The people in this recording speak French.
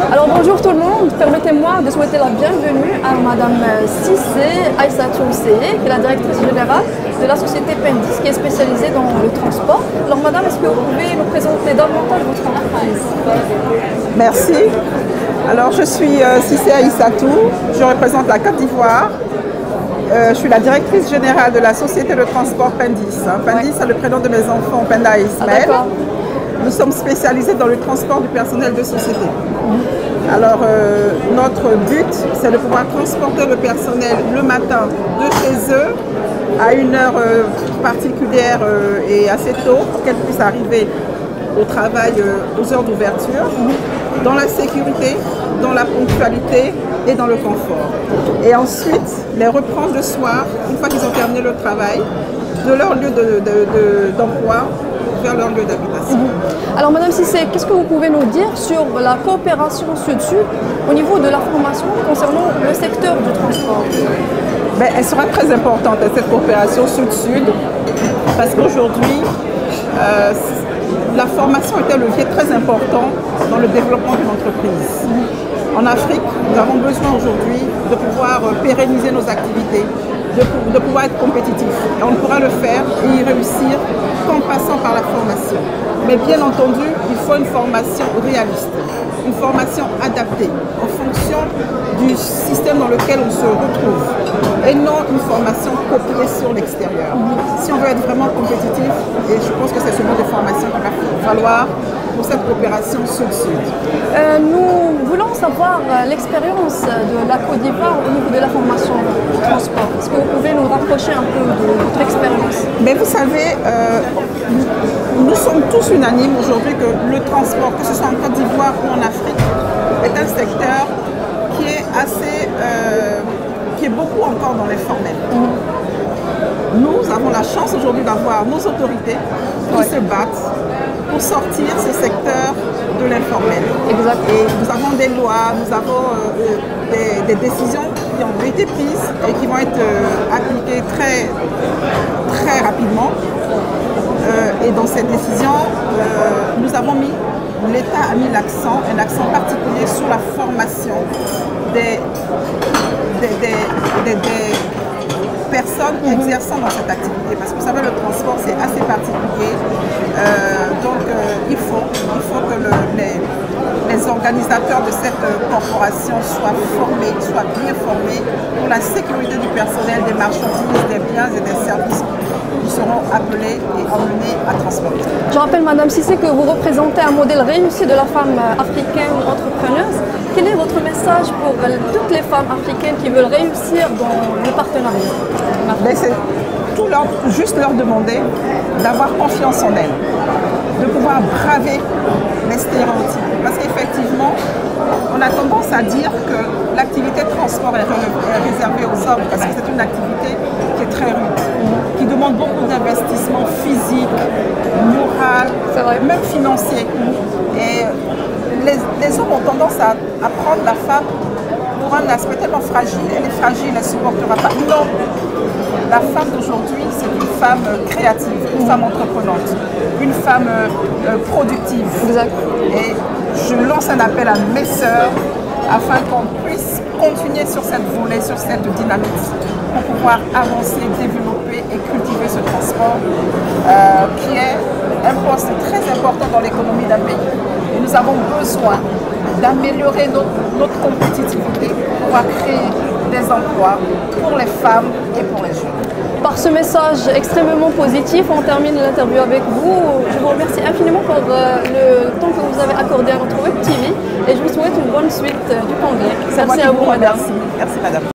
Alors bonjour tout le monde, permettez-moi de souhaiter la bienvenue à Madame Cissé Aïssatou Seye, qui est la directrice générale de la société Pendis, qui est spécialisée dans le transport. Alors Madame, est-ce que vous pouvez nous présenter davantage votre entreprise? Merci. Alors je suis Cissé Aïssatou, je représente la Côte d'Ivoire. Je suis la directrice générale de la société de transport Pendis. Pendis, c'est le prénom de mes enfants, Penda et Ismaël. Nous sommes spécialisés dans le transport du personnel de société. Alors, notre but, c'est de pouvoir transporter le personnel le matin de chez eux à une heure particulière et assez tôt pour qu'elles puissent arriver au travail aux heures d'ouverture, dans la sécurité, dans la ponctualité et dans le confort. Et ensuite, les reprendre le soir, une fois qu'ils ont terminé le travail, de leur lieu d'emploi vers leur lieu d'habitation. Alors Madame Cissé, qu'est-ce que vous pouvez nous dire sur la coopération Sud-Sud au niveau de la formation concernant le secteur du transport? Elle sera très importante, cette coopération Sud-Sud, parce qu'aujourd'hui, la formation est un levier très important dans le développement d'une entreprise. En Afrique, nous avons besoin aujourd'hui de pouvoir pérenniser nos activités, de pouvoir être compétitifs. Et on ne pourra le faire et y réussir qu'en passant par la formation. Mais bien entendu, il faut une formation réaliste, une formation adaptée en fonction du système dans lequel on se retrouve et non une formation copiée sur l'extérieur. Si on veut être vraiment compétitif, et je pense que c'est ce mode de formation qu'il va falloir pour cette coopération Sud-Sud. Nous voulons savoir l'expérience de la Côte d'Ivoire au niveau de la formation du transport. Est-ce que vous pouvez nous rapprocher un peu de votre expérience? Mais vous savez, nous sommes tous unanimes aujourd'hui que le transport, que ce soit en Côte d'Ivoire ou en Afrique, est un secteur qui est qui est beaucoup encore dans l'informel. Nous avons la chance aujourd'hui d'avoir nos autorités qui se battent pour sortir ce secteur de l'informel. Et nous avons des lois, nous avons des décisions qui ont été prises et qui vont être appliquées très rapidement. Et dans cette décision, l'État a mis un accent particulier sur la formation des personnes exerçant dans cette activité. Parce que vous savez, le transport, c'est assez particulier. Il faut que les organisateurs de cette corporation soient bien formés pour la sécurité du personnel, des marchandises, des biens et des services qui seront appelés et emmenés à transporter. Je rappelle, Madame Cissé, que vous représentez un modèle réussi de la femme africaine entrepreneuse. Quel est votre message pour toutes les femmes africaines qui veulent réussir dans le partenariat? C'est juste leur demander d'avoir confiance en elles, de pouvoir braver les stéréotypes. Parce qu'effectivement, on a tendance à dire que l'activité de transport est réservée aux hommes parce que c'est une activité qui est très rude, qui demande beaucoup d'investissement physique, moral, même financier. Et les hommes ont tendance à prendre la femme pour un aspect tellement fragile. Elle est fragile, elle ne supportera pas. Non, la femme d'aujourd'hui, c'est une femme créative, une femme entreprenante, une femme productive. Exact. Et je lance un appel à mes sœurs afin qu'on puisse continuer sur cette volée, sur cette dynamique pour pouvoir avancer, développer et cultiver ce transport qui est un poste très important dans l'économie d'un pays. Et nous avons besoin d'améliorer notre compétitivité pour pouvoir créer des emplois pour les femmes et pour les jeunes. Par ce message extrêmement positif, on termine l'interview avec vous. Je vous remercie infiniment pour le temps que vous avez accordé à notre Web TV et je vous souhaite une bonne suite du congrès. Merci à vous, madame. Merci, madame.